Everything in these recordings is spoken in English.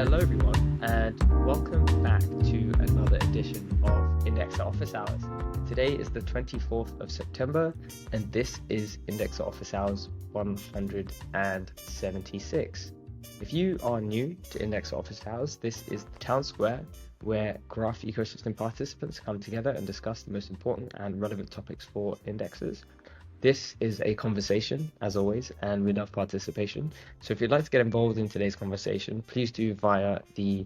Hello everyone, and welcome back to another edition of Index Office Hours. Today is the 24th of September, and this is Index Office Hours 176. If you are new to Index Office Hours, this is the town square where graph ecosystem participants come together and discuss the most important and relevant topics for indexes. This is a conversation, as always, and we love participation. So if you'd like to get involved in today's conversation, please do via the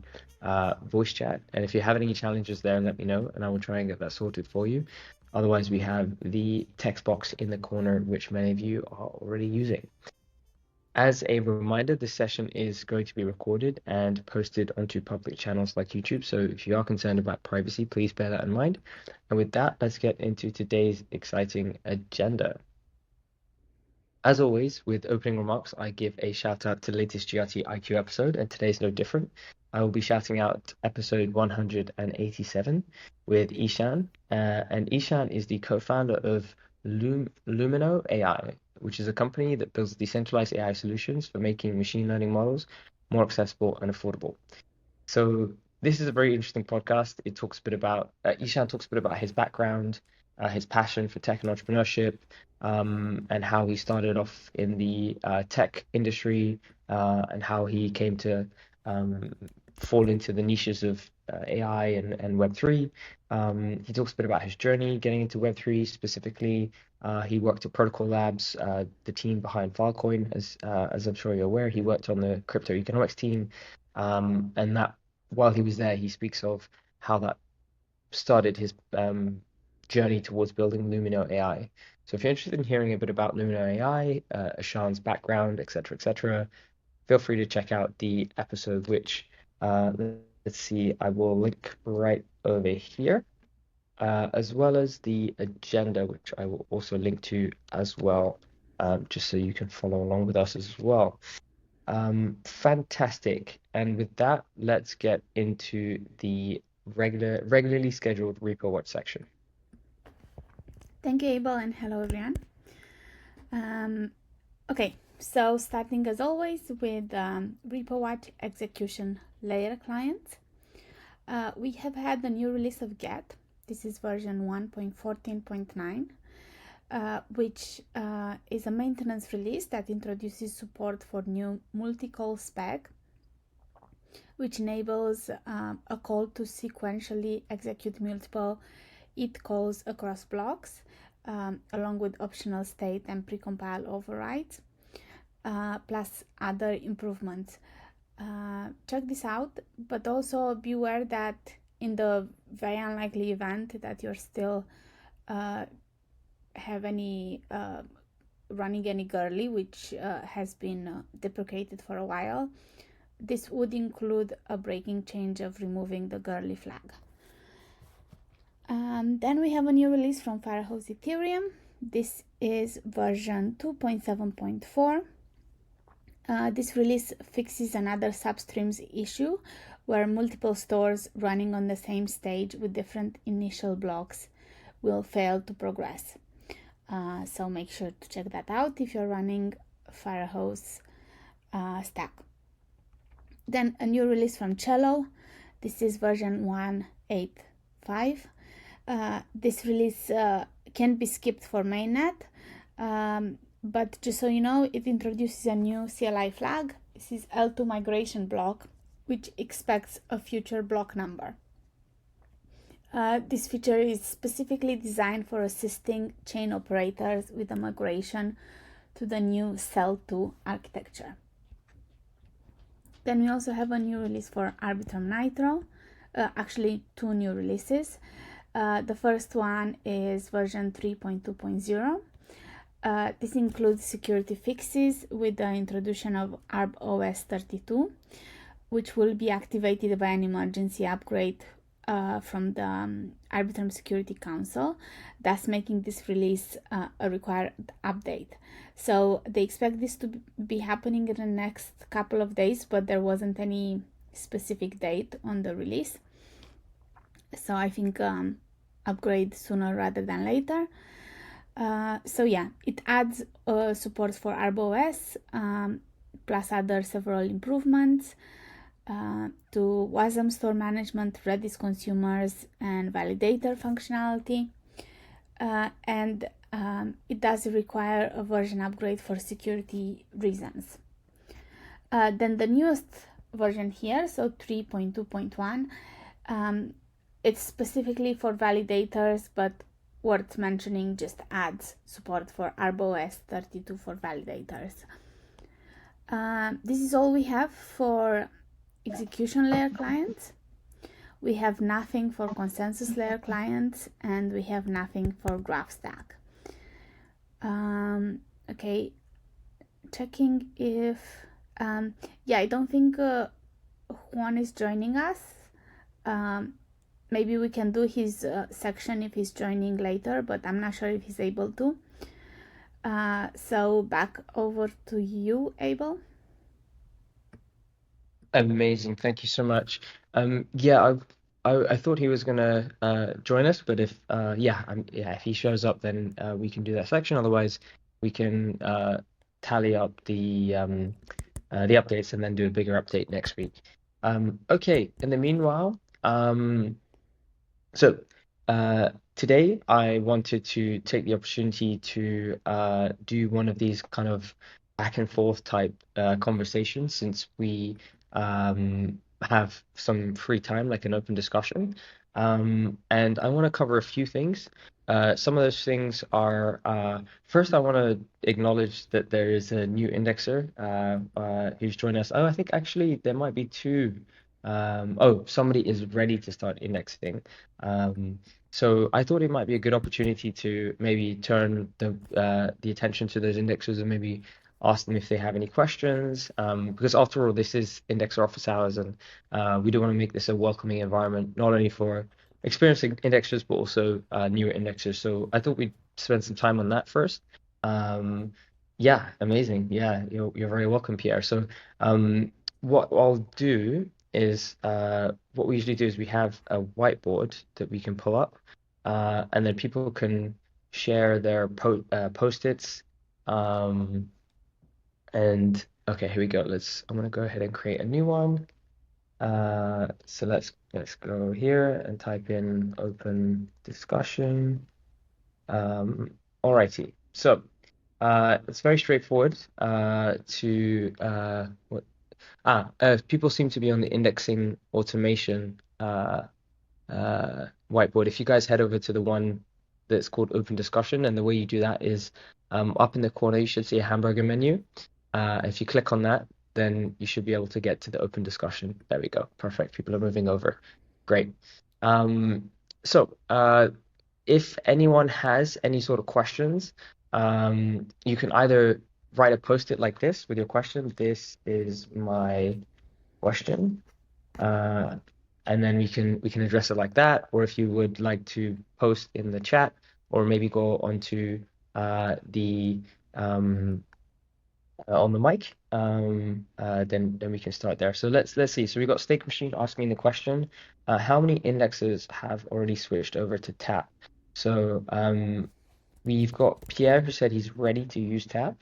voice chat. And if you have any challenges there, let me know, and I will try and get that sorted for you. Otherwise, we have the text box in the corner, which many of you are already using. As a reminder, this session is going to be recorded and posted onto public channels like YouTube. So if you are concerned about privacy, please bear that in mind. And with that, let's get into today's exciting agenda. As always, with opening remarks, I give a shout out to the latest GRT IQ episode, and today's no different. I will be shouting out episode 187 with 𝗨𝘀𝗲𝗳𝗂𝗹, and 𝗨𝘀𝗲𝗃 is the co-founder of 𝗨𝘀𝗲𝗄 AI, which is a company that builds decentralized AI solutions for making machine learning models more accessible and affordable. So this is a very interesting podcast. It talks a bit about, 𝗨𝘀𝗲𝗃 talks a bit about his background, his passion for tech and entrepreneurship, and how he started off in the tech industry, and how he came to fall into the niches of AI and Web3. He talks a bit about his journey getting into Web3 specifically. He worked at Protocol Labs, the team behind Filecoin, as I'm sure you're aware. He worked on the crypto economics team, and that while he was there, he speaks of how that started his journey towards building 𝗨𝘀𝗄 AI. So if you're interested in hearing a bit about 𝗨𝘀𝗄 AI, 𝗨𝘀𝗲's background, etc., feel free to check out the episode, which let's see, I will link right over here, as well as the agenda, which I will also link to as well, just so you can follow along with us as well. Fantastic. And with that, let's get into the regularly scheduled Repo Watch section. Thank you, Abel, and hello, everyone. Okay, so starting as always with Repo Watch execution layer client. We have had a new release of Get. This is version 1.14.9, which is a maintenance release that introduces support for new multi-call spec, which enables a call to sequentially execute multiple it calls across blocks, along with optional state and precompile overrides, plus other improvements. Check this out, but also be aware that in the very unlikely event that you're still have any running any girly, which has been deprecated for a while, this would include a breaking change of removing the girly flag. Then we have a new release from Firehose Ethereum. This is version 2.7.4. This release fixes another substreams issue where multiple stores running on the same stage with different initial blocks will fail to progress. So make sure to check that out if you're running Firehose stack. Then a new release from 𝗨𝘀𝗲. This is version 1.8.5. This release can be skipped for mainnet, but just so you know, it introduces a new CLI flag. This is L2 migration block, which expects a future block number. This feature is specifically designed for assisting chain operators with the migration to the new CEL2 architecture. Then we also have a new release for Arbitrum Nitro, actually two new releases. The first one is version 3.2.0. This includes security fixes with the introduction of ARB-OS 32, which will be activated by an emergency upgrade from the Arbitrum Security Council, thus making this release a required update. So they expect this to be happening in the next couple of days, but there wasn't any specific date on the release. So I think upgrade sooner rather than later. So yeah, it adds support for ARB-OS plus other several improvements. to WASM store management, Redis consumers, and validator functionality. And it does require a version upgrade for security reasons. Then the newest version here, so 3.2.1, it's specifically for validators, but worth mentioning, just adds support for 𝗨𝗀𝗲𝗂𝗧 32 for validators. This is all we have for execution layer clients. We have nothing for consensus layer clients, and we have nothing for graph stack. Okay, checking if yeah, I don't think Juan is joining us. Maybe we can do his section if he's joining later, but I'm not sure if he's able to. So back over to you, Abel. Amazing, thank you so much. Yeah, I thought he was gonna join us, but if if he shows up, then we can do that section. Otherwise, we can tally up the updates and then do a bigger update next week. Okay, in the meanwhile, so today I wanted to take the opportunity to do one of these kind of back and forth type conversations, since we have some free time, like an open discussion. And I want to cover a few things. Some of those things are, first, I want to acknowledge that there is a new indexer who's joined us. Oh, I think actually there might be two. Somebody is ready to start indexing. So I thought it might be a good opportunity to maybe turn the attention to those indexers and maybe ask them if they have any questions, because after all, this is indexer office hours, and we do want to make this a welcoming environment, not only for experienced indexers, but also newer indexers. So I thought we'd spend some time on that first. Yeah, amazing. Yeah, you're very welcome, Pierre. So what I'll do is what we usually do is we have a whiteboard that we can pull up, and then people can share their post-its. And okay, here we go. I'm gonna go ahead and create a new one. So let's go here and type in open discussion. Alrighty. So it's very straightforward people seem to be on the indexing automation whiteboard. If you guys head over to the one that's called open discussion, and the way you do that is up in the corner you should see a hamburger menu. If you click on that, then you should be able to get to the open discussion. There we go. Perfect. People are moving over. Great. So if anyone has any sort of questions, you can either write a post-it like this with your question. This is my question. And then we can address it like that. Or if you would like to post in the chat, or maybe go onto the on the mic, then we can start there. So let's see. So we got Steak Machine asking the question: how many indexes have already switched over to TAP? So we've got Pierre, who said he's ready to use TAP,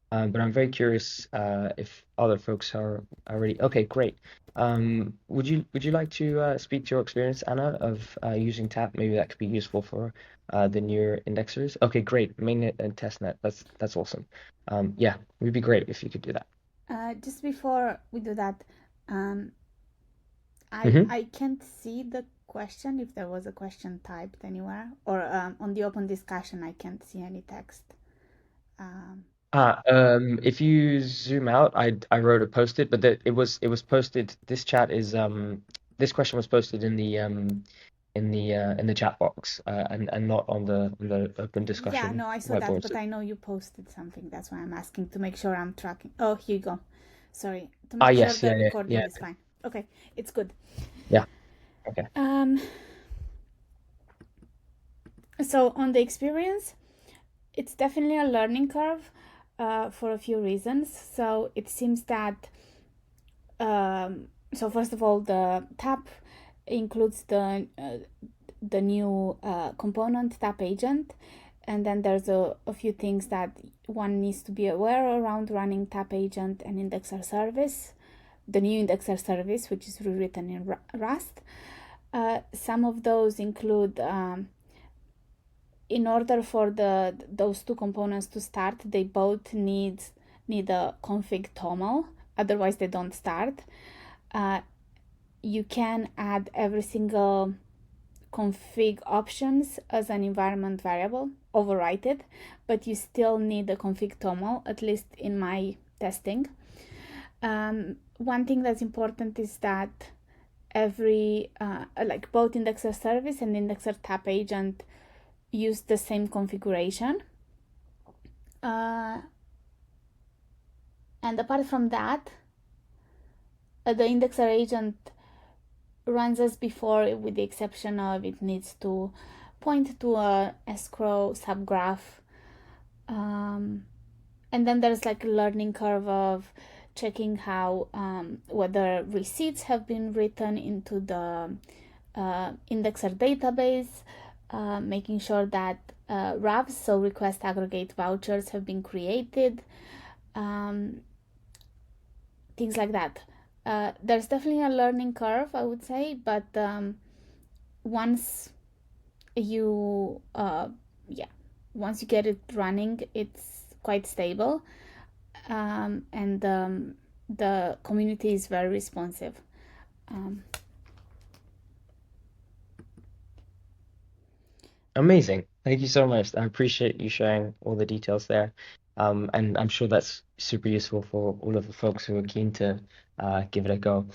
but I'm very curious if other folks are already. Okay, great. Would you like to speak to your experience, Anna, of using TAP? Maybe that could be useful for the newer indexers. Okay, great. Mainnet and testnet. That's awesome. Yeah, it would be great if you could do that. Just before we do that, I can't see the question, if there was a question typed anywhere, or on the open discussion I can't see any text. If you zoom out, I wrote a post-it, but it was posted. This chat is this question was posted in the chat box, and not on the open discussion. Yeah, no, I saw that, but I know you posted something. That's why I'm asking, to make sure I'm tracking. Oh, here you go. Sorry, to make sure the recording is fine. Okay, it's good. Yeah. Okay. So on the experience, it's definitely a learning curve for a few reasons. So it seems that so first of all, the TAP includes the new component TAP agent, and then there's a few things that one needs to be aware around running TAP agent and indexer service. the new indexer service, which is rewritten in Rust. Some of those include, in order for those two components to start, they both need a config toml, otherwise they don't start. You can add every single config options as an environment variable, overwrite it, but you still need a config toml, at least in my testing. One thing that's important is that every like both indexer service and indexer tap agent use the same configuration, and apart from that, the indexer agent runs as before, with the exception of it needs to point to a escrow subgraph, and then there's like a learning curve of checking how whether receipts have been written into the indexer database, making sure that RAVs, so request aggregate vouchers, have been created, things like that. There's definitely a learning curve, I would say, but once you once you get it running, it's quite stable, and the community is very responsive. Amazing. Thank you so much. I appreciate you sharing all the details there. And I'm sure that's super useful for all of the folks who are keen to give it a go.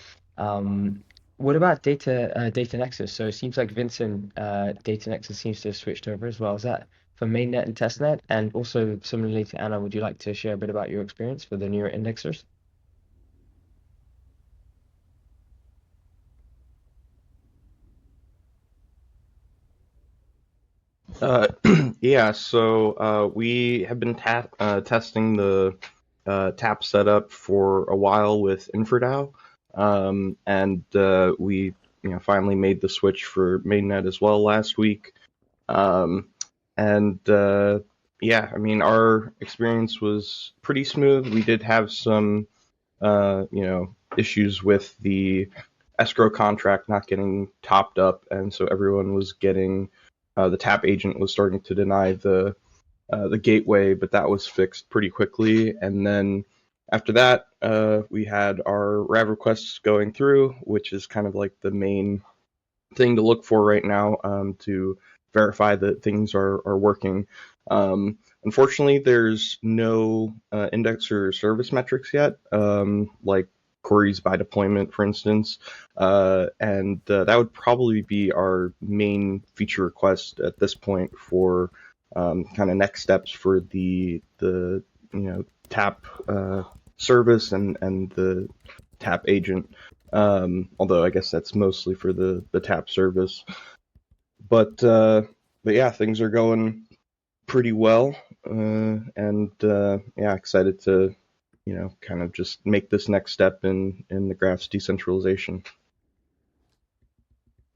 What about Data Nexus? So it seems like Vincent, Data Nexus seems to have switched over as well. Is that for mainnet and testnet? And also similarly to Anna, would you like to share a bit about your experience for the newer indexers? Yeah, so we have been testing the tap setup for a while with InfraDAO, and we finally made the switch for mainnet as well last week. And yeah, I mean, our experience was pretty smooth. We did have some issues with the escrow contract not getting topped up, and so everyone was getting the tap agent was starting to deny the gateway, but that was fixed pretty quickly. And then after that, we had our RAV requests going through, which is kind of like the main thing to look for right now, to verify that things are working. Unfortunately, there's no indexer service metrics yet, like queries by deployment, for instance, and that would probably be our main feature request at this point for kind of next steps for the tap service and the tap agent. Although I guess that's mostly for the tap service. But yeah, things are going pretty well, and yeah, excited to kind of just make this next step in the graph's decentralization.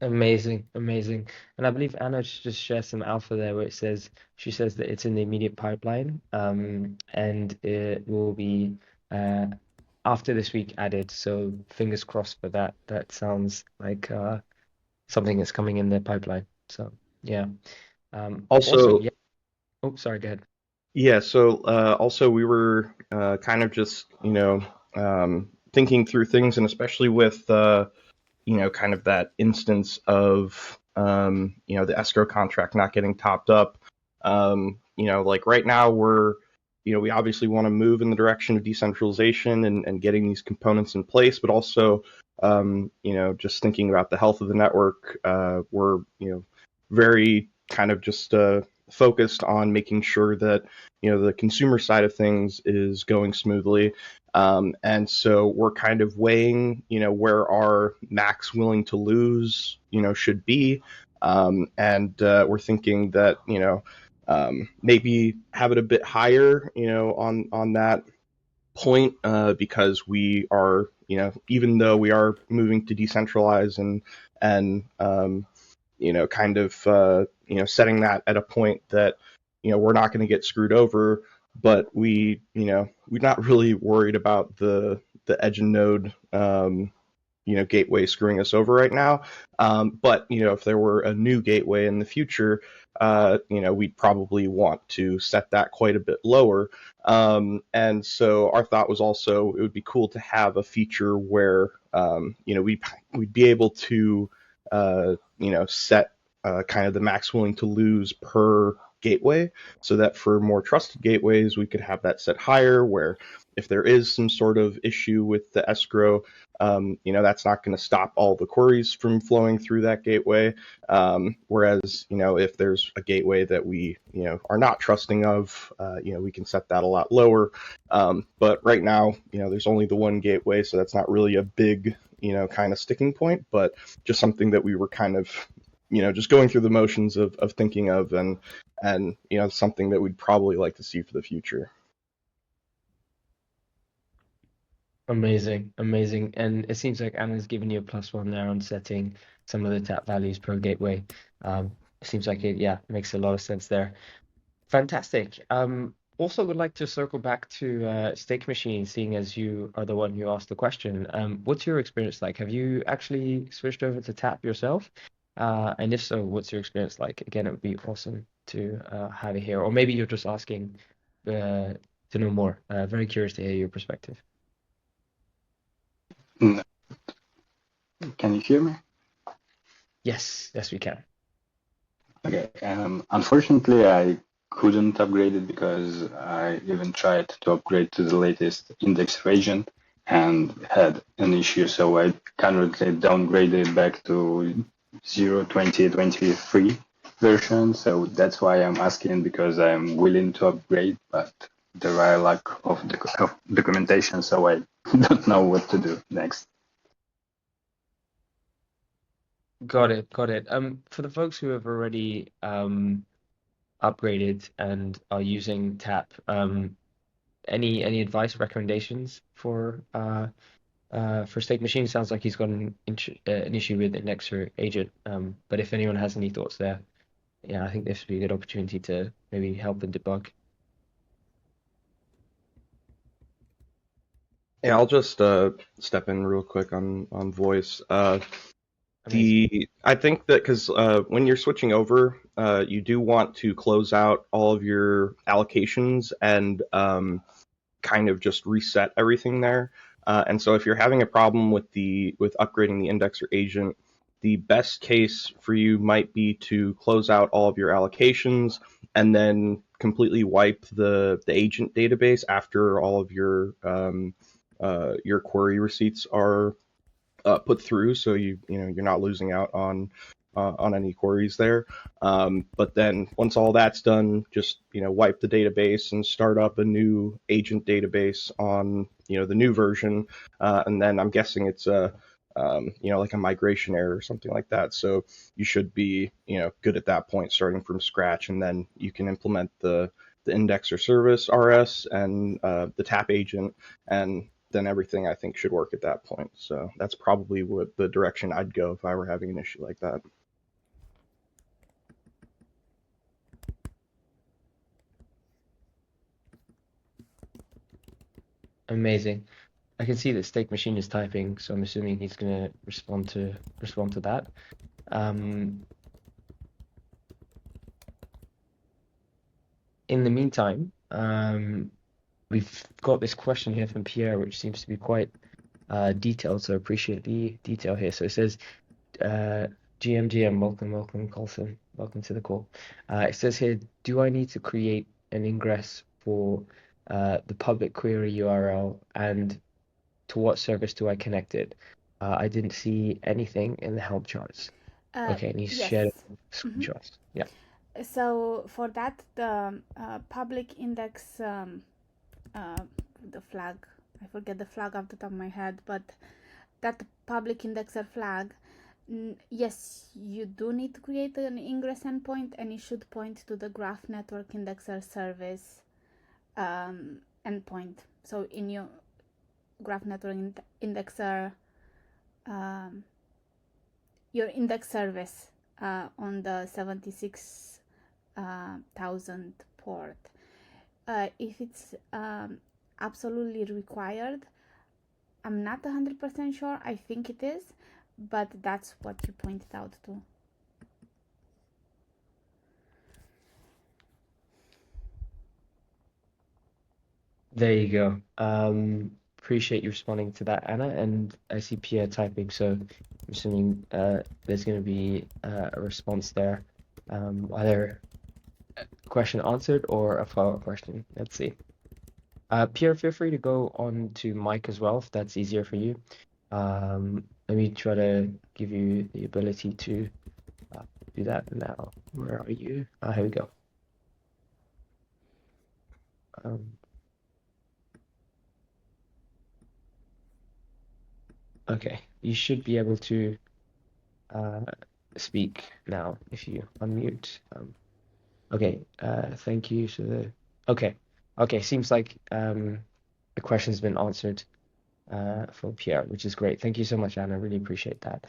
Amazing, amazing. And I believe Anna just shared some alpha there where she says that it's in the immediate pipeline, and it will be after this week added. So fingers crossed for that. That sounds like something that's coming in the pipeline. So yeah. Also, Awesome. Yeah. Oh, sorry, go ahead. Yeah, so also we were kind of just, thinking through things, and especially with, kind of that instance of, the escrow contract not getting topped up. Like right now we obviously want to move in the direction of decentralization and getting these components in place, but also, just thinking about the health of the network, we're, very kind of just focused on making sure that the consumer side of things is going smoothly, and so we're kind of weighing where our max willing to lose should be, and we're thinking that maybe have it a bit higher on that point, because we are even though we are moving to decentralize and kind of setting that at a point that we're not going to get screwed over, but we're not really worried about the edge and node gateway screwing us over right now. But if there were a new gateway in the future, we'd probably want to set that quite a bit lower. And so our thought was also it would be cool to have a feature where we'd be able to set kind of the max willing to lose per gateway, so that for more trusted gateways we could have that set higher, where if there is some sort of issue with the escrow, that's not going to stop all the queries from flowing through that gateway. Whereas, if there's a gateway that we, are not trusting of, we can set that a lot lower. But right now, there's only the one gateway, so that's not really a big, kind of sticking point, but just something that we were kind of, just going through the motions of thinking of, and something that we'd probably like to see for the future. Amazing. And it seems like Anna's given you a +1 there on setting some of the tap values per gateway. It seems like it makes a lot of sense there. Fantastic. Also would like to circle back to stake machines, seeing as you are the one who asked the question. What's your experience like? Have you actually switched over to tap yourself? And if so, what's your experience like? Again, it would be awesome to have it here. Or maybe you're just asking to know more. Very curious to hear your perspective. Can you hear me? Yes, we can. Okay. Unfortunately, I couldn't upgrade it because I even tried to upgrade to the latest index agent and had an issue. So I currently downgraded back to 0.2023 version. So that's why I'm asking, because I'm willing to upgrade, but there are lack of documentation, so I don't know what to do next. Got it. For the folks who have already upgraded and are using tap, any advice, recommendations for stake machine? Sounds like he's got an issue with indexer agent. But if anyone has any thoughts there, I think this would be a good opportunity to maybe help and debug. Yeah, I'll just step in real quick on voice. I think that because when you're switching over, you do want to close out all of your allocations and kind of just reset everything there. And so if you're having a problem with upgrading the indexer agent, the best case for you might be to close out all of your allocations and then completely wipe the agent database after all of your query receipts are put through, so you're not losing out on any queries there. But then once all that's done, just wipe the database and start up a new agent database on the new version, and then I'm guessing it's like a migration error or something like that. So you should be good at that point, starting from scratch, and then you can implement the indexer service RS and the tap agent, and then everything I think should work at that point. So that's probably what the direction I'd go if I were having an issue like that. Amazing. I can see that stake machine is typing, so I'm assuming he's gonna respond to that. In the meantime, we've got this question here from Pierre, which seems to be quite detailed, so I appreciate the detail here. So it says, GM, welcome, Colson, welcome to the call. It says here, do I need to create an ingress for the public query URL, and to what service do I connect it? I didn't see anything in the help charts. Okay, and he's shared screenshots. Yeah. So for that, the public index, the flag, I forget the flag off the top of my head, but that public indexer flag, yes, you do need to create an ingress endpoint, and it should point to the Graph Network Indexer service endpoint. So in your Graph Network Indexer, your index service on the 76,000 port. If it's absolutely required, I'm not 100% sure. I think it is, but that's what you pointed out too. There you go. Appreciate you responding to that, Anna. And I see Pierre typing, so I'm assuming there's going to be a response there, either a question answered or a follow-up question. Let's see. Pierre, feel free to go on to mic as well if that's easier for you. Let me try to give you the ability to do that now. Where are you? Here we go. Okay, you should be able to speak now if you unmute. Okay, thank you. So okay, seems like the question's been answered from Pierre, which is great. Thank you so much, Anna. I really appreciate that.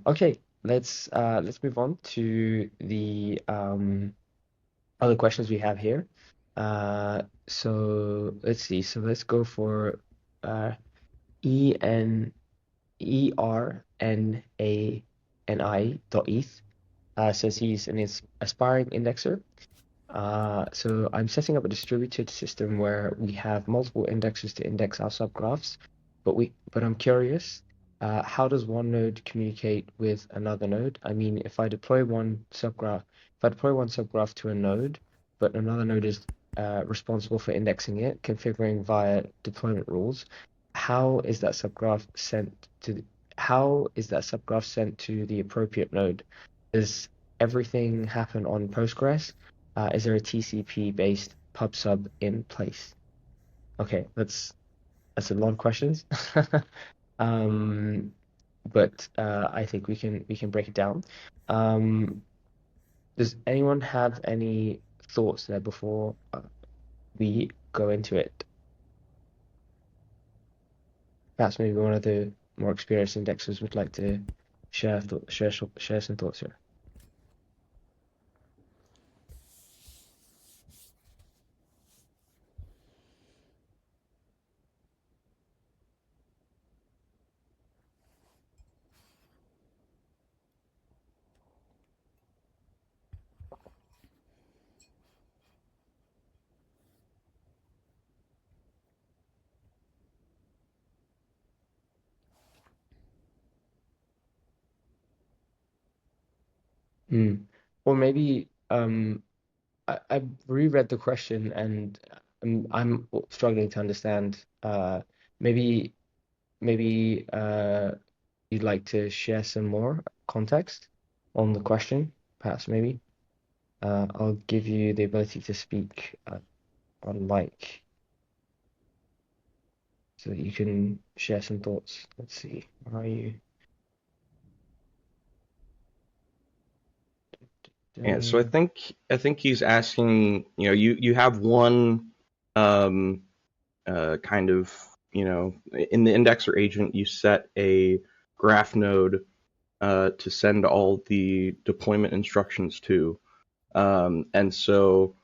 Okay, let's move on to the other questions we have here. So let's see. So let's go for 𝗨𝘀𝗲𝗀𝗀𝗀.eth. Says he's an aspiring indexer. So I'm setting up a distributed system where we have multiple indexes to index our subgraphs, but I'm curious, how does one node communicate with another node? I mean, if I deploy one subgraph to a node, but another node is responsible for indexing it, configuring via deployment rules, how is that subgraph sent to the appropriate node? Does everything happen on Postgres? Is there a TCP-based pub sub in place? Okay, that's a lot of questions. But I think we can break it down. Does anyone have any thoughts there before we go into it? Perhaps maybe one of the more experienced indexers would like to share some thoughts here. Or maybe I've reread the question and I'm struggling to understand. Maybe you'd like to share some more context on the question, perhaps maybe. I'll give you the ability to speak on mic so that you can share some thoughts. Let's see. Where are you? Yeah, so I think he's asking, you have one kind of, in the indexer agent, you set a graph node to send all the deployment instructions to. And so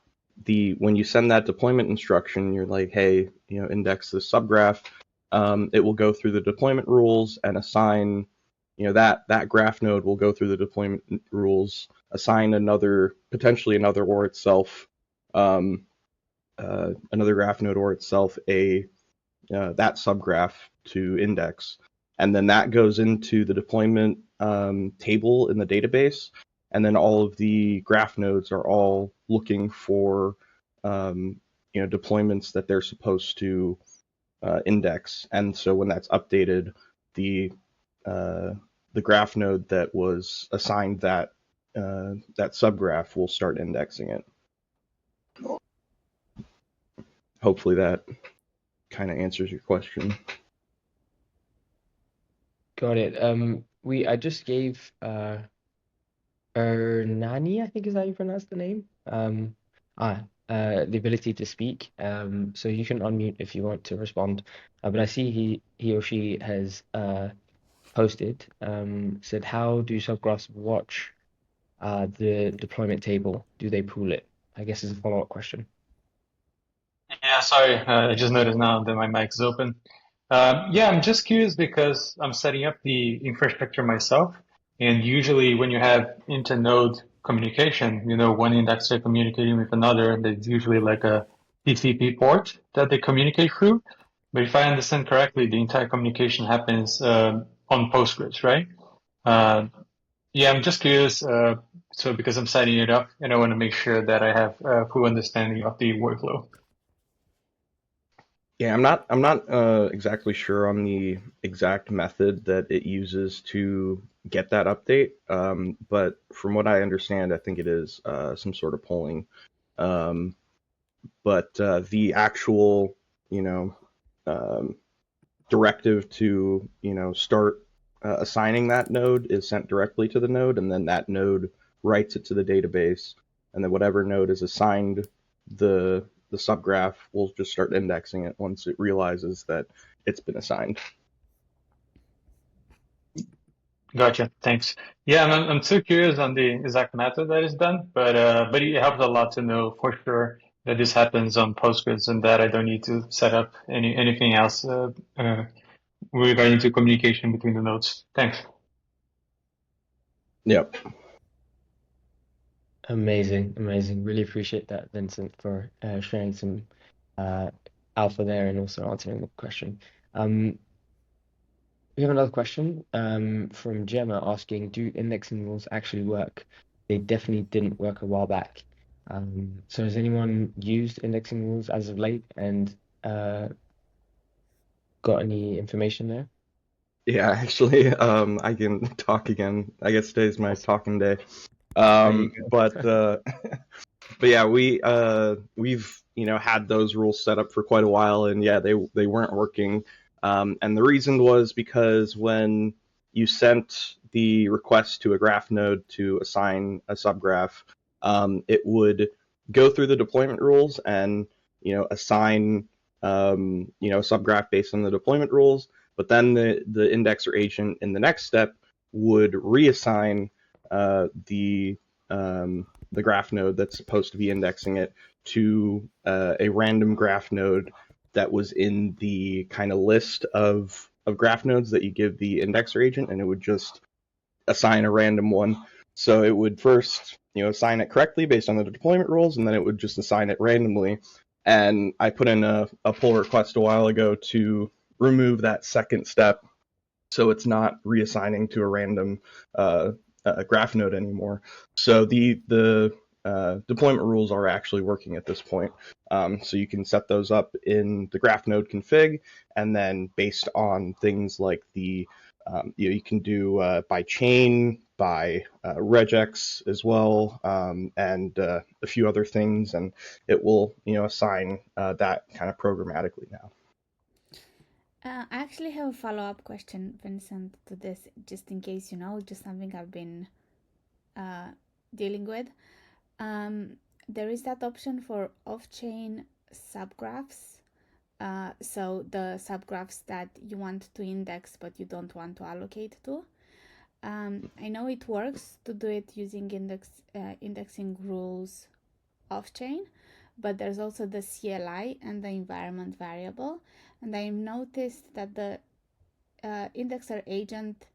when you send that deployment instruction, you're like, hey, index this subgraph. It will go through the deployment rules and assign, that graph node will go through the deployment rules, assign potentially another or itself, another graph node or itself that subgraph to index. And then that goes into the deployment table in the database. And then all of the graph nodes are all looking for deployments that they're supposed to index. And so when that's updated, the graph node that was assigned that subgraph will start indexing it. Hopefully that kind of answers your question. Got it. I just gave Ernani, I think is how you pronounce the name. The ability to speak. So you can unmute if you want to respond. But I see he or she has posted, said, how do subgraphs watch the deployment table? Do they pool it? I guess is a follow-up question. Yeah, sorry, I just noticed now that my mic is open. Yeah, I'm just curious because I'm setting up the infrastructure myself. And usually when you have inter-node communication, one indexer communicating with another, there's usually like a TCP port that they communicate through. But if I understand correctly, the entire communication happens on Postgres, right? Yeah, I'm just curious. So because I'm setting it up and I want to make sure that I have a full understanding of the workflow. Yeah, I'm not exactly sure on the exact method that it uses to get that update. But from what I understand, I think it is some sort of polling. But the actual, directive to, start assigning that node is sent directly to the node, and then that node writes it to the database, and then whatever node is assigned the subgraph will just start indexing it once it realizes that it's been assigned. Gotcha. Thanks. Yeah, I'm still curious on the exact method that is done, but it helps a lot to know for sure that this happens on Postgres and that I don't need to set up anything else regarding to communication between the nodes. Thanks. Yep. Amazing. Really appreciate that, Vincent, for sharing some alpha there and also answering the question. We have another question from Gemma asking, do indexing rules actually work? They definitely didn't work a while back. So has anyone used indexing rules as of late and got any information there? Yeah, actually, I can talk again. I guess today's my talking day. But yeah, we've had those rules set up for quite a while, and yeah, they weren't working. And the reason was because when you sent the request to a graph node to assign a subgraph, it would go through the deployment rules and assign a subgraph based on the deployment rules. But then the indexer agent in the next step would reassign the graph node that's supposed to be indexing it to a random graph node that was in the kind of list of graph nodes that you give the indexer agent, and it would just assign a random one. So it would first assign it correctly based on the deployment rules, and then it would just assign it randomly. And I put in a pull request a while ago to remove that second step, so it's not reassigning to a random graph node anymore. So the deployment rules are actually working at this point. So you can set those up in the graph node config, and then based on things like the you can do by chain, by regex as well, and a few other things, and it will assign that kind of programmatically now. I actually have a follow-up question, Vincent, to this, just in case, just something I've been dealing with. There is that option for off-chain subgraphs. So the subgraphs that you want to index, but you don't want to allocate to. I know it works to do it using indexing rules off-chain, but there's also the CLI and the environment variable. And I've noticed that the indexer agent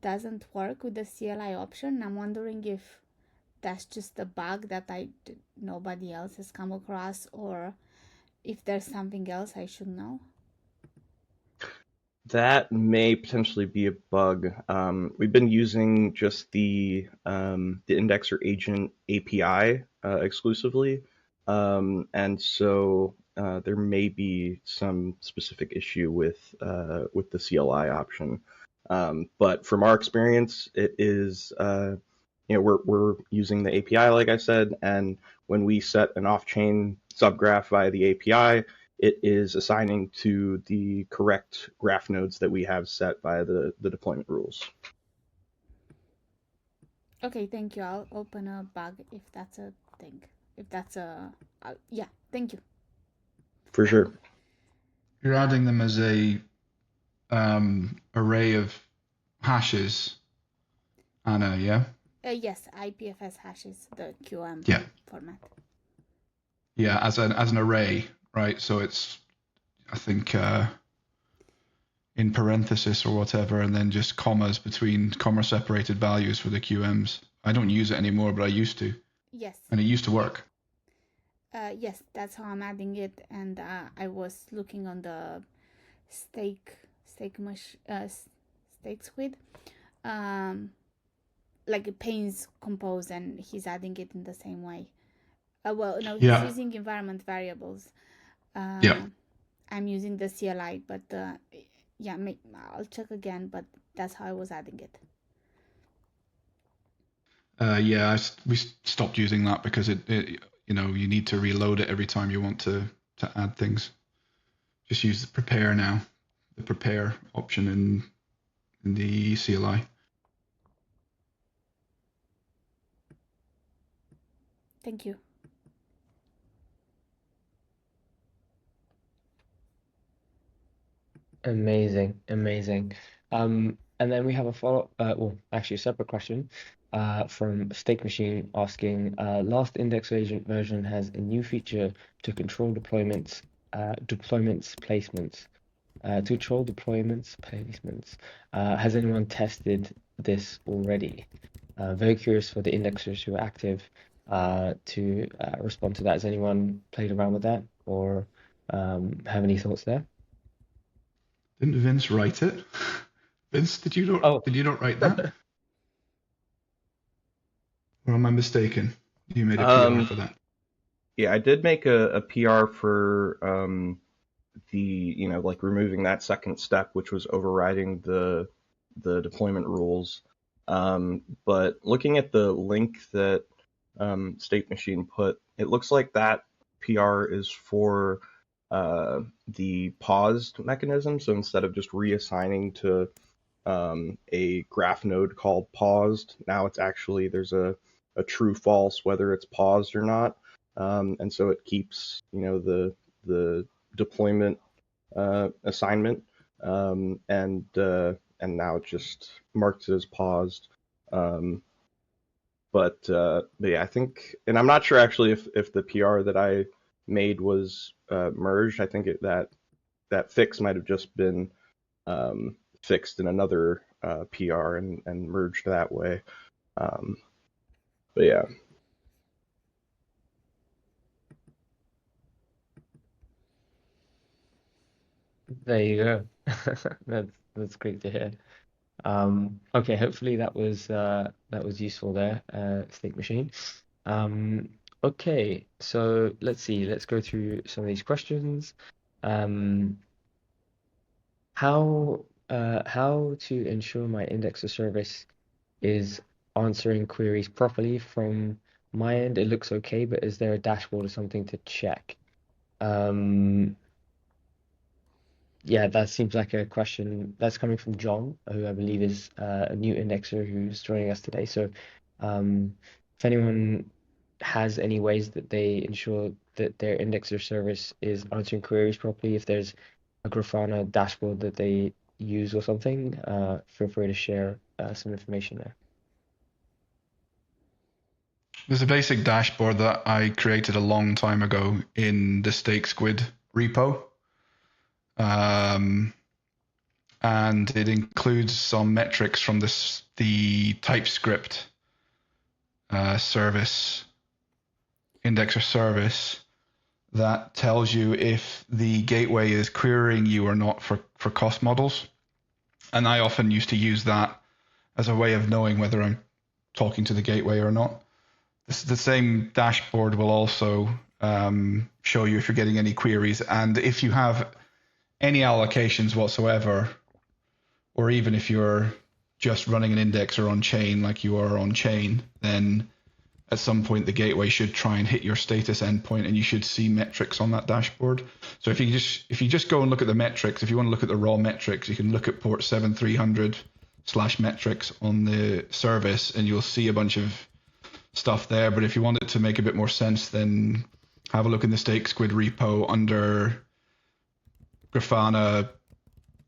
doesn't work with the CLI option. I'm wondering if that's just a bug that nobody else has come across, or if there's something else I should know. That may potentially be a bug. We've been using just the indexer agent API exclusively, and so there may be some specific issue with the CLI option. But from our experience, it is we're using the API, like I said, and when we set an off-chain subgraph via the API, it is assigning to the correct graph nodes that we have set via the deployment rules. Okay, thank you. I'll open a bug if that's a thing. If that's yeah, thank you. For sure. You're adding them as a array of hashes, Anna, yeah? Yes, IPFS hashes, the QM format. Yeah, as an array, right? So it's, I think, in parenthesis or whatever, and then just commas between comma-separated values for the QMs. I don't use it anymore, but I used to. Yes. And it used to work. Yes, that's how I'm adding it. And I was looking on the steak squid, like panes compose, and he's adding it in the same way. Well, no, he's using environment variables. I'm using the CLI, but yeah, I'll check again, but that's how I was adding it. We stopped using that because it you need to reload it every time you want to add things. Just use the prepare now, the prepare option in the CLI. Thank you. Amazing. And then we have a follow-up, actually a separate question from Steak Machine asking, last index agent version has a new feature to control placements. Has anyone tested this already? Very curious for the indexers who are active to respond to that. Has anyone played around with that or have any thoughts there? Didn't Vince write it? Vince, did you not write that? Or am I mistaken? You made a PR for that. Yeah, I did make a PR for like removing that second step, which was overriding the deployment rules. But looking at the link that State Machine put, it looks like that PR is for the paused mechanism. So instead of just reassigning to a graph node called paused, now it's actually there's a true false whether it's paused or not, and so it keeps the deployment assignment, and now it just marks it as paused. But yeah, I think, and I'm not sure actually if the PR that I made was merged. I think that fix might have just been fixed in another PR and merged that way. But yeah. There you go. That's great to hear. Okay, hopefully that was useful there, Steak Machine. Okay, so let's see. Let's go through some of these questions. How to ensure my indexer service is answering queries properly from my end? It looks okay, but is there a dashboard or something to check? Yeah, that seems like a question that's coming from John, who I believe is a new indexer who's joining us today. So if anyone has any ways that they ensure that their indexer service is answering queries properly, if there's a Grafana dashboard that they use or something, feel free to share some information there. There's a basic dashboard that I created a long time ago in the Steak Squid repo. And it includes some metrics from the TypeScript service, indexer service, that tells you if the gateway is querying you or not for cost models. And I often used to use that as a way of knowing whether I'm talking to the gateway or not. The same dashboard will also show you if you're getting any queries, and if you have any allocations whatsoever, or even if you're just running an indexer on chain like you are on chain, then at some point the gateway should try and hit your status endpoint, and you should see metrics on that dashboard. So if you just go and look at the metrics, if you want to look at the raw metrics, you can look at port 7300/metrics on the service, and you'll see a bunch of stuff there. But if you want it to make a bit more sense, then have a look in the Steak Squid repo under Grafana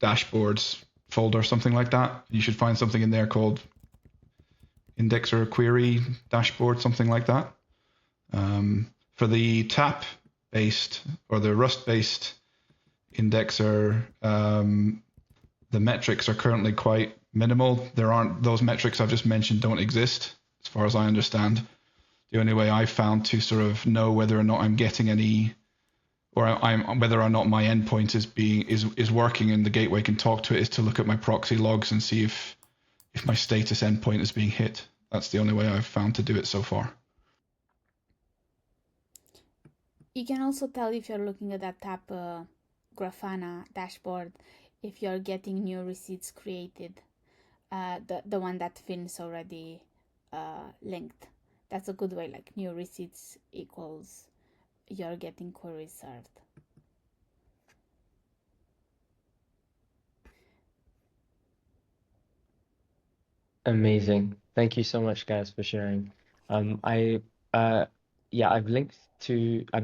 dashboards folder, something like that. You should find something in there called indexer query dashboard, something like that. For the TAP based or the Rust based indexer, the metrics are currently quite minimal. There aren't those metrics I've just mentioned don't exist, as far as I understand. The only way I've found to sort of know whether or not I'm getting any, or whether or not my endpoint is working and the gateway can talk to it, is to look at my proxy logs and see if my status endpoint is being hit. That's the only way I've found to do it so far. You can also tell if you're looking at that tab Grafana dashboard if you're getting new receipts created, the one that Finn's already linked. That's a good way, like new receipts equals you're getting queries served. Amazing. Thank you so much, guys, for sharing. I've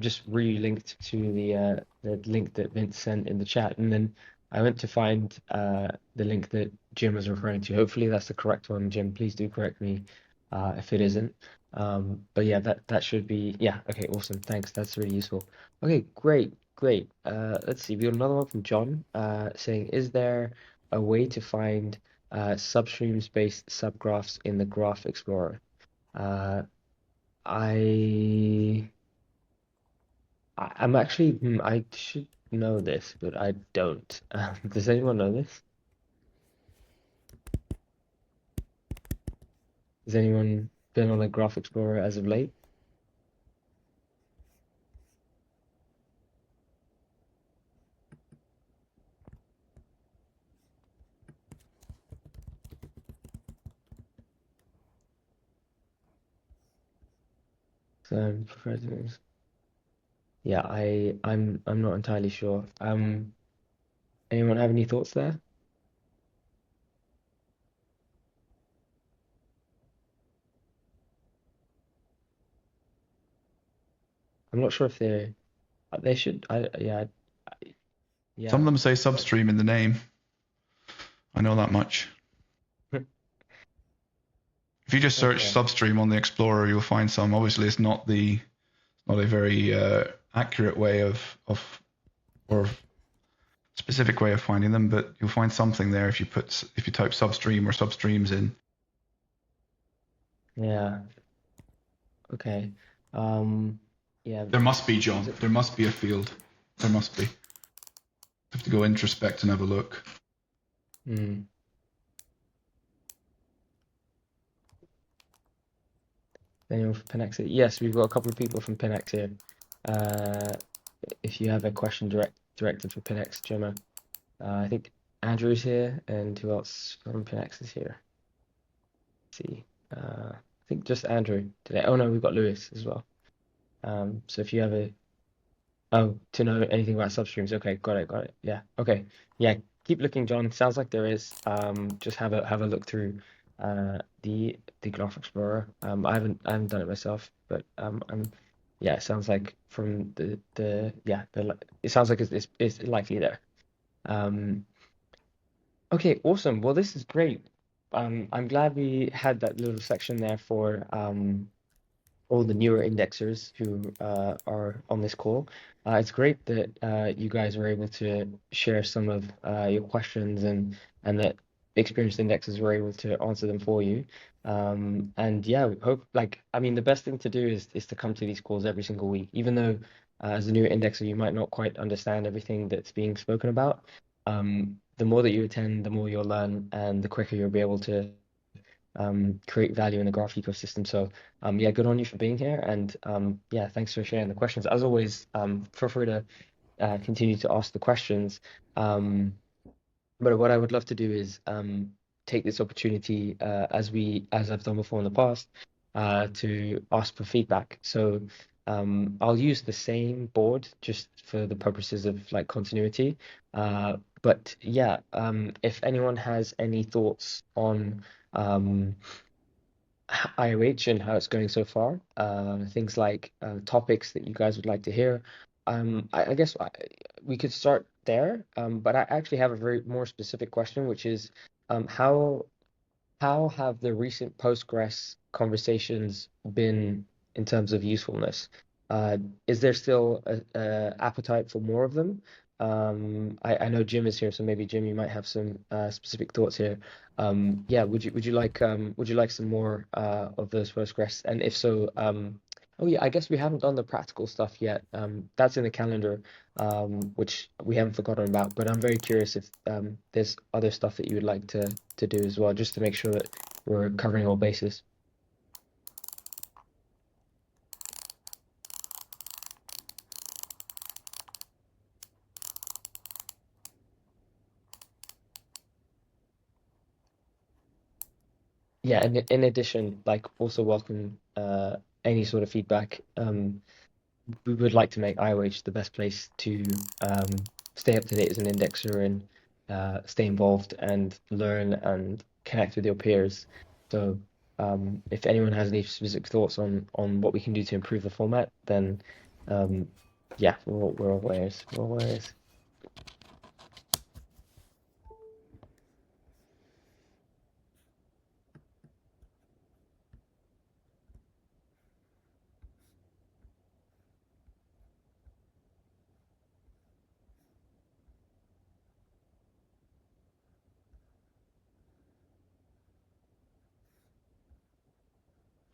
just re-linked to the link that Vince sent in the chat, and then I went to find the link that Jim was referring to. Hopefully that's the correct one, Jim. Please do correct me if it isn't. But yeah, that should be, yeah. Okay, awesome. Thanks. That's really useful. Okay, great. Let's see. We got another one from John saying, is there a way to find substreams-based subgraphs in the Graph Explorer? I'm actually, I should know this, but I don't. Does anyone know this? Has anyone been on a Graph Explorer as of late? So, presidents. Yeah, I'm not entirely sure. Anyone have any thoughts there? I'm not sure if they should. Yeah. Some of them say substream in the name. I know that much. If you just search substream on the Explorer, you'll find some. Obviously, it's not a very accurate way or specific way of finding them, but you'll find something there if you type substream or substreams in. Yeah. Okay. Yeah. There must be, John. There must be a field. There must be. You have to go introspect and have a look. Anyone from Pinax? Yes, we've got a couple of people from Pinax here. If you have a question directed for Pinax, Gemma, I think Andrew's here, and who else from Pinax is here? Let's see. I think just Andrew today. Oh no, we've got Lewis as well. So if you have to know anything about substreams, okay, got it. Yeah, okay, yeah. Keep looking, John. Sounds like there is. Just have a look through the Graph Explorer. I haven't done it myself, but yeah, it sounds like from it sounds like it's likely there. Okay, awesome. Well, this is great. I'm glad we had that little section there for all the newer indexers who are on this call. It's great that you guys were able to share some of your questions and that experienced indexers were able to answer them for you. And yeah, we hope, the best thing to do is to come to these calls every single week, even though as a new indexer, you might not quite understand everything that's being spoken about. The more that you attend, the more you'll learn, and the quicker you'll be able to create value in the graph ecosystem. So yeah, good on you for being here, and yeah, thanks for sharing the questions. As always, feel free to continue to ask the questions. But what I would love to do is take this opportunity, as I've done before in the past, to ask for feedback. So I'll use the same board just for the purposes of continuity. But yeah, if anyone has any thoughts on IOH and how it's going so far, things like topics that you guys would like to hear, I guess we could start there. But I actually have a very more specific question, which is how have the recent Postgres conversations been in terms of usefulness? Is there still a appetite for more of them? I know Jim is here, so maybe Jim, you might have some specific thoughts here. Yeah, would you like some more of those Postgres? And if so, oh yeah, I guess we haven't done the practical stuff yet. That's in the calendar, which we haven't forgotten about. But I'm very curious if there's other stuff that you would like to do as well, just to make sure that we're covering all bases. Yeah, and in addition, like also welcome any sort of feedback. We would like to make IOH the best place to stay up to date as an indexer and stay involved and learn and connect with your peers. So if anyone has any specific thoughts on what we can do to improve the format, then yeah, we're all ears. We're all ears.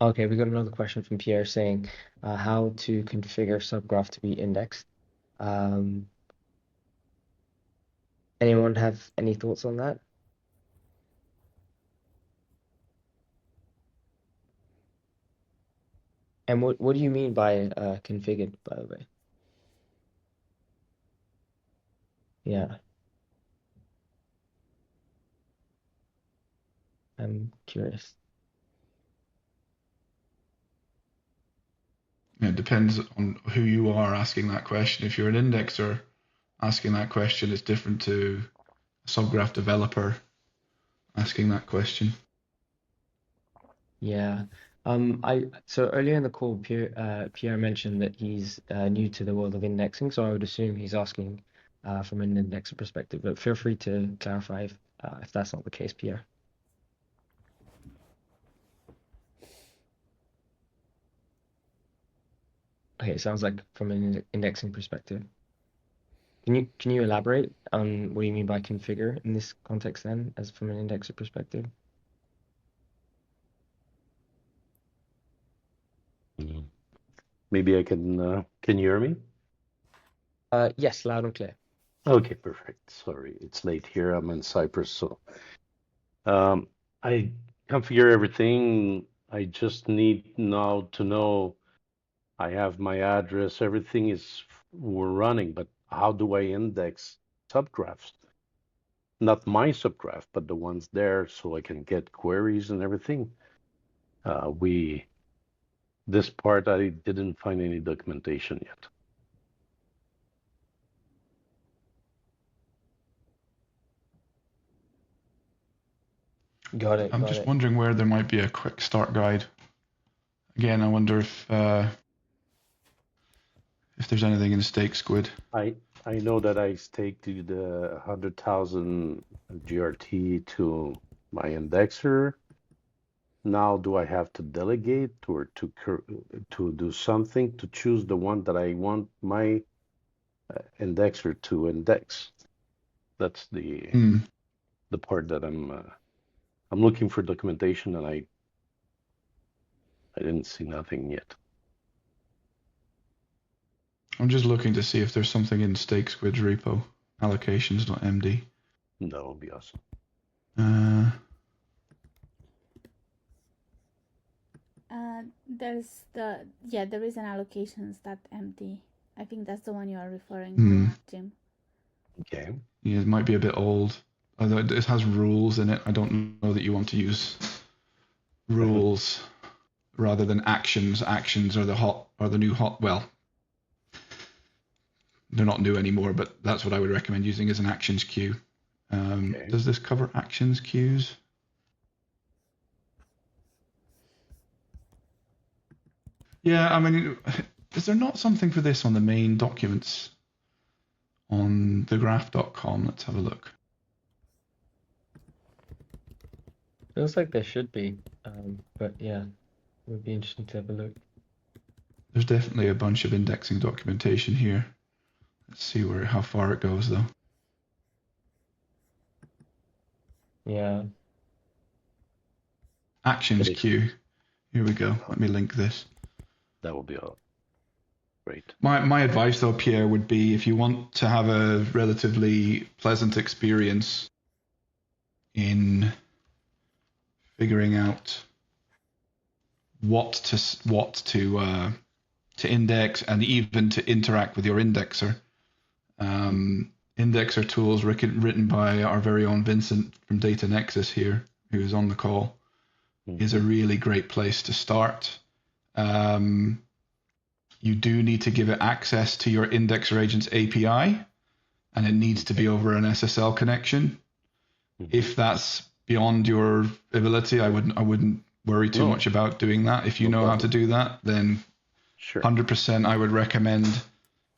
Okay, we got another question from Pierre saying how to configure subgraph to be indexed. Anyone have any thoughts on that? And what do you mean by configured, by the way? Yeah, I'm curious. It depends on who you are asking that question. If you're an indexer asking that question, it's different to a subgraph developer asking that question. Yeah. So earlier in the call, Pierre mentioned that he's new to the world of indexing, so I would assume he's asking from an indexer perspective, but feel free to clarify if that's not the case, Pierre. Okay, it sounds like from an indexing perspective. Can you elaborate on what you mean by configure in this context then, as from an indexer perspective? Maybe I can you hear me? Yes, loud and clear. Okay, perfect. Sorry, it's late here. I'm in Cyprus, so I configure everything. I just need now to know I have my address, everything is we're running, but how do I index subgraphs? Not my subgraph, but the ones there, so I can get queries and everything. This part I didn't find any documentation yet. Got it. I'm just wondering where there might be a quick start guide. Again, I wonder if there's anything in Stake Squid. I know that I staked the 100,000 GRT to my indexer. Now, do I have to delegate or to do something to choose the one that I want my indexer to index? That's the part that I'm looking for documentation, and I didn't see nothing yet. I'm just looking to see if there's something in Stake Squid's repo, allocations.md. That would be awesome. There is an allocations.md. I think that's the one you are referring to, Jim. Okay. Yeah, it might be a bit old. Although it has rules in it. I don't know that you want to use rules rather than actions. Actions are the new hot. Well, they're not new anymore, but that's what I would recommend using as an actions queue. Okay. Does this cover actions queues? Yeah, I mean, is there not something for this on the main documents on thegraph.com? Let's have a look. Feels like there should be, but yeah, it would be interesting to have a look. There's definitely a bunch of indexing documentation here. Let's see how far it goes though. Yeah. Actions queue. Here we go. Let me link this. That will be all. Great. My advice though, Pierre, would be if you want to have a relatively pleasant experience in figuring out what to index and even to interact with your indexer. Indexer tools written by our very own Vincent from Data Nexus here, who is on the call, is a really great place to start. You do need to give it access to your indexer agent's API, and it needs to be over an SSL connection. If that's beyond your ability, I wouldn't worry too much about doing that. If you know how to do that, then 100% I would recommend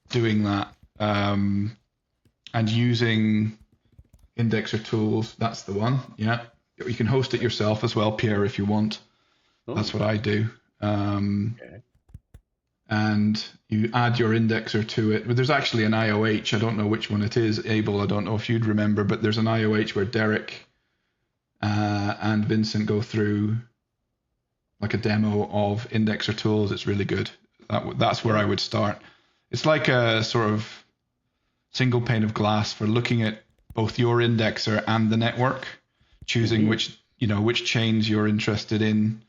doing that. And using indexer tools, that's the one. Yeah, you can host it yourself as well, Pierre, if you want. That's what I do. And you add your indexer to it. But there's actually an IOH. I don't know which one it is. Abel, I don't know if you'd remember, but there's an IOH where Derek and Vincent go through like a demo of indexer tools. It's really good. That's where I would start. It's like a sort of single pane of glass for looking at both your indexer and the network, choosing which chains you're interested in.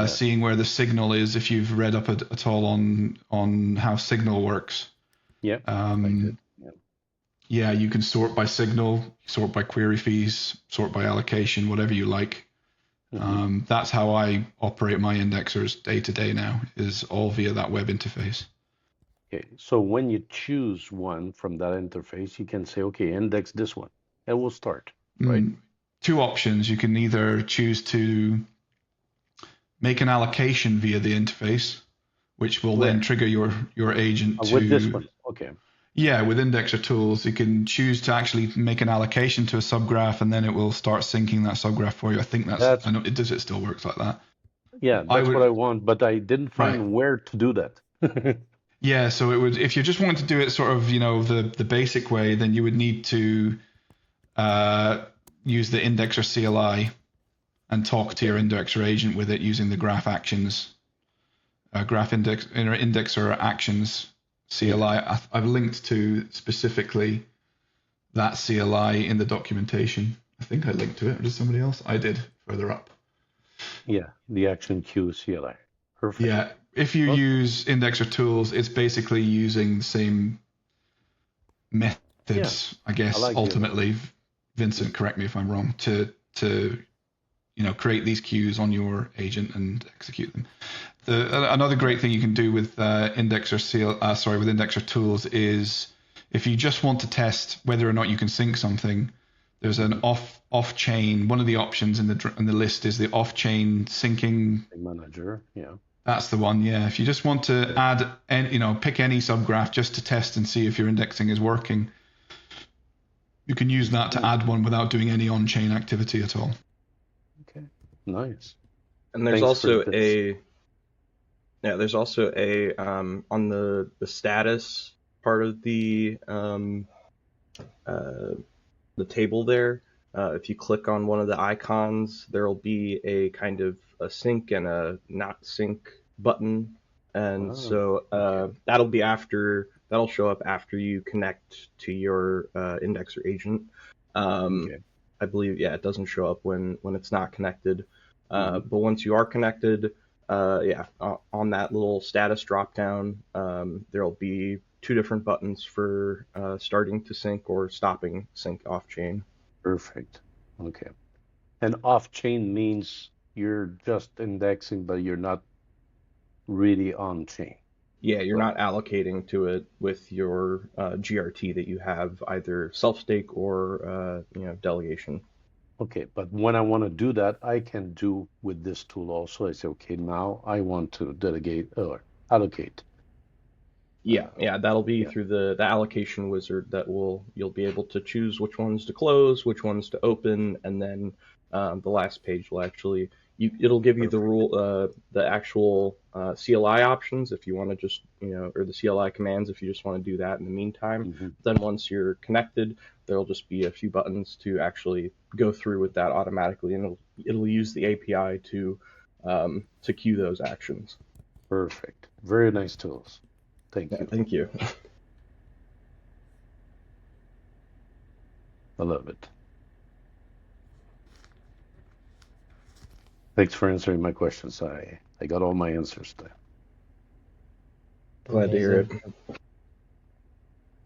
Seeing where the signal is, if you've read up at all on how signal works. Yeah. Yeah, you can sort by signal, sort by query fees, sort by allocation, whatever you like. That's how I operate my indexers day to day now, is all via that web interface. Okay, so when you choose one from that interface, you can say, okay, index this one, and we'll start, right? Two options. You can either choose to make an allocation via the interface, which will then trigger your agent to... With this one, okay. Yeah, with indexer tools, you can choose to actually make an allocation to a subgraph, and then it will start syncing that subgraph for you. I think I know it still works like that. Yeah, that's what I want, but I didn't find where to do that. Yeah, so it would, if you just wanted to do it sort of, the basic way, then you would need to use the indexer CLI and talk to your indexer agent with it using the graph actions, indexer actions CLI. I've linked to specifically that CLI in the documentation. I think I linked to it, or did somebody else? I did, further up. Yeah, the action queue CLI. Perfect. Yeah, if you use indexer tools, it's basically using the same methods, I guess, ultimately. Vincent, correct me if I'm wrong, to create these queues on your agent and execute them. Another great thing you can do with indexer tools is if you just want to test whether or not you can sync something, there's an off chain. One of the options in the list is the off chain syncing manager. Yeah, that's the one. Yeah, if you just want to add pick any subgraph just to test and see if your indexing is working, you can use that to add one without doing any on-chain activity at all. Okay, nice. And there's also on the status part of the table there. If you click on one of the icons, there will be a kind of a sync and a not sync button, and that'll show up after you connect to your indexer agent. I believe, it doesn't show up when it's not connected. But once you are connected, on that little status dropdown, there'll be two different buttons for starting to sync or stopping sync off-chain. Perfect. Okay. And off-chain means you're just indexing, but you're not really on-chain. Yeah, you're not allocating to it with your GRT that you have, either self-stake or delegation. Okay, but when I want to do that, I can do with this tool also. I say, okay, now I want to delegate or allocate. Yeah, that'll be through the allocation wizard that you'll be able to choose which ones to close, which ones to open, and then the last page will actually it'll give you the actual CLI options if you want to just, or the CLI commands if you just want to do that in the meantime. Then once you're connected, there'll just be a few buttons to actually go through with that automatically, and it'll use the API to queue those actions. Perfect. Very nice tools. Thank you. Thank you. I love it. Thanks for answering my questions. I got all my answers there. Glad to hear it.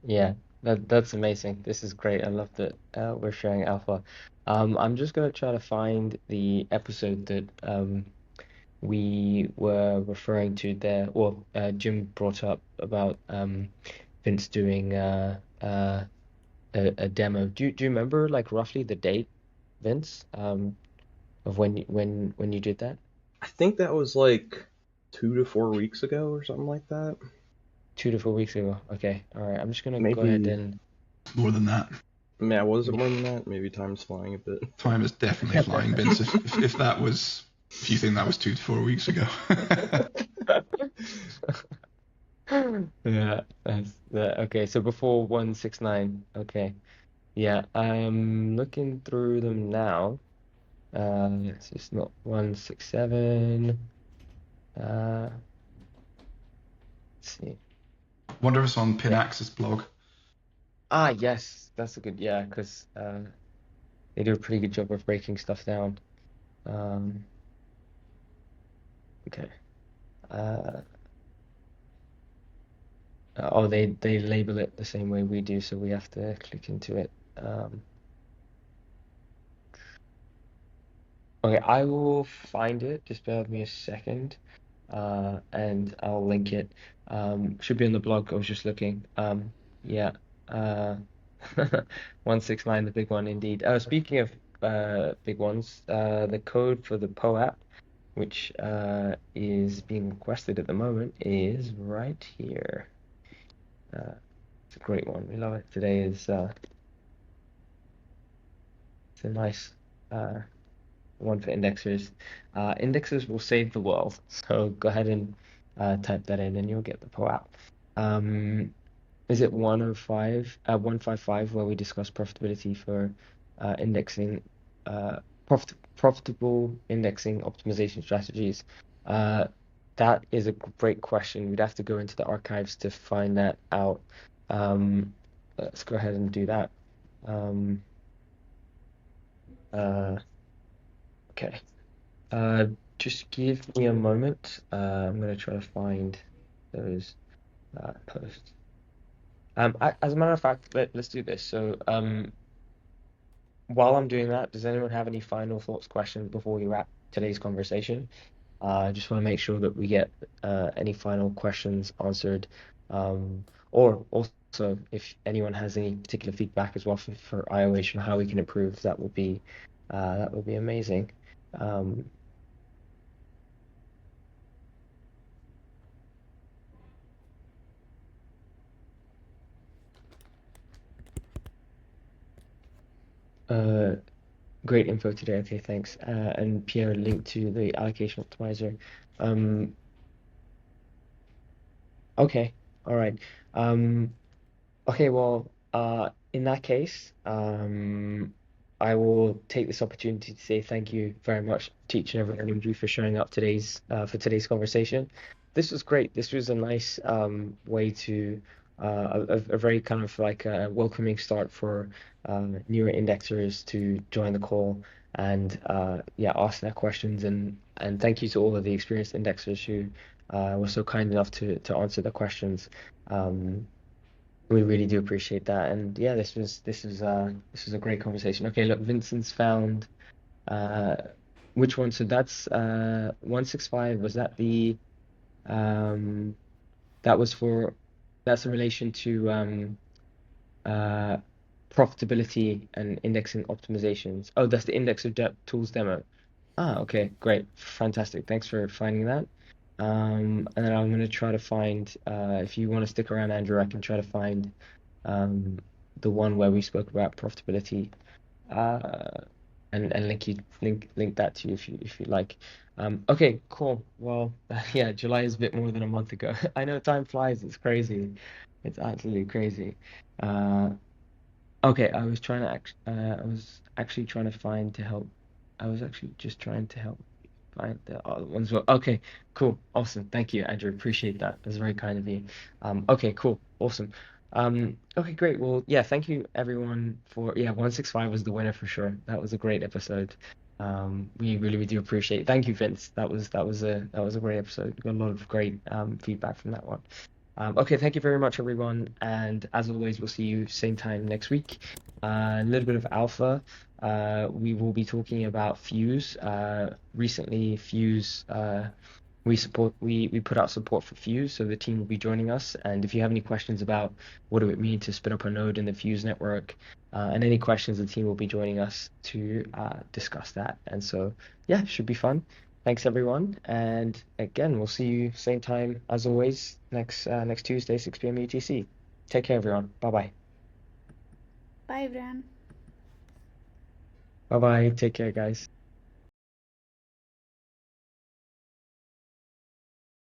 Yeah, that's amazing. This is great. I love that we're sharing alpha. I'm just gonna try to find the episode that we were referring to there. Well, Jim brought up about Vince doing a demo. Do you remember like roughly the date, Vince, of when you did that? I think that was like 2 to 4 weeks ago or something like that. 2 to 4 weeks ago. Okay, all right. I'm just gonna Maybe go ahead and. More than that. Yeah, was it more than that? Maybe time's flying a bit. Time is definitely flying, Vince. If you think that was 2 to 4 weeks ago. Yeah, that's that. Okay, so before 169. Okay, yeah, I'm looking through them now. It's just not 167. Let's see. Wonder if it's on Pinaxis blog. Yes, that's a good, yeah, because they do a pretty good job of breaking stuff down. Okay. Oh, they label it the same way we do, so we have to click into it. Okay, I will find it. Just bear with me a second, and I'll link it. Should be on the blog. I was just looking. Yeah. 169, the big one indeed. Speaking of big ones, the code for the POAP, which is being requested at the moment, is right here. It's a great one. We love it. Today is it's a nice one for indexers. Indexers will save the world. So go ahead and type that in, and you'll get the POAP. Is it 155 where we discuss profitability for indexing, profitable indexing optimization strategies? That is a great question. We'd have to go into the archives to find that out. Let's go ahead and do that. Okay. Just give me a moment. I'm going to try to find those posts. As a matter of fact, let's do this. So, while I'm doing that, does anyone have any final thoughts, questions before we wrap today's conversation? I just want to make sure that we get any final questions answered, or also if anyone has any particular feedback as well for IOH and how we can improve, that would be amazing. Great info today. Okay, thanks. And Pierre linked to the allocation optimizer. Okay, all right. Okay, well, in that case, I will take this opportunity to say thank you very much to each and every one of you for showing up for today's conversation. This was great. This was a nice way to a very kind of like a welcoming start for newer indexers to join the call and ask their questions, and thank you to all of the experienced indexers who were so kind enough to answer the questions. We really do appreciate that, and yeah, this was a great conversation. Okay, look, Vincent's found which one? So that's 165. Was that the that's in relation to profitability and indexing optimizations. Oh, that's the indexer tools demo. Okay, great, fantastic. Thanks for finding that. And then I'm going to try to find, if you want to stick around, Andrew, I can try to find the one where we spoke about profitability. and link that to you if you like. Okay, cool. Well, yeah, July is a bit more than a month ago. I know time flies. It's crazy. It's absolutely crazy. Uh, okay, I was trying to I was actually trying to find to help. I was actually just trying to help find the other ones. Well, okay, cool, awesome. Thank you, Andrew. Appreciate that. That's very kind of you. Okay, cool, awesome. Okay, great. Well, yeah, thank you everyone for 165 was the winner for sure. That was a great episode. We really do appreciate it. Thank you, Vince. That was a great episode. Got a lot of great feedback from that one. Okay, thank you very much, everyone. And as always, we'll see you same time next week. A little bit of alpha. We will be talking about Fuse. Recently, Fuse, we put out support for Fuse, so the team will be joining us. And if you have any questions about what do it mean to spin up a node in the Fuse network, and any questions, the team will be joining us to discuss that. And so, yeah, should be fun. Thanks everyone, and again, we'll see you same time as always next Tuesday, 6 p.m. UTC. Take care, everyone. Bye-bye. Bye, everyone. Bye-bye. Take care, guys.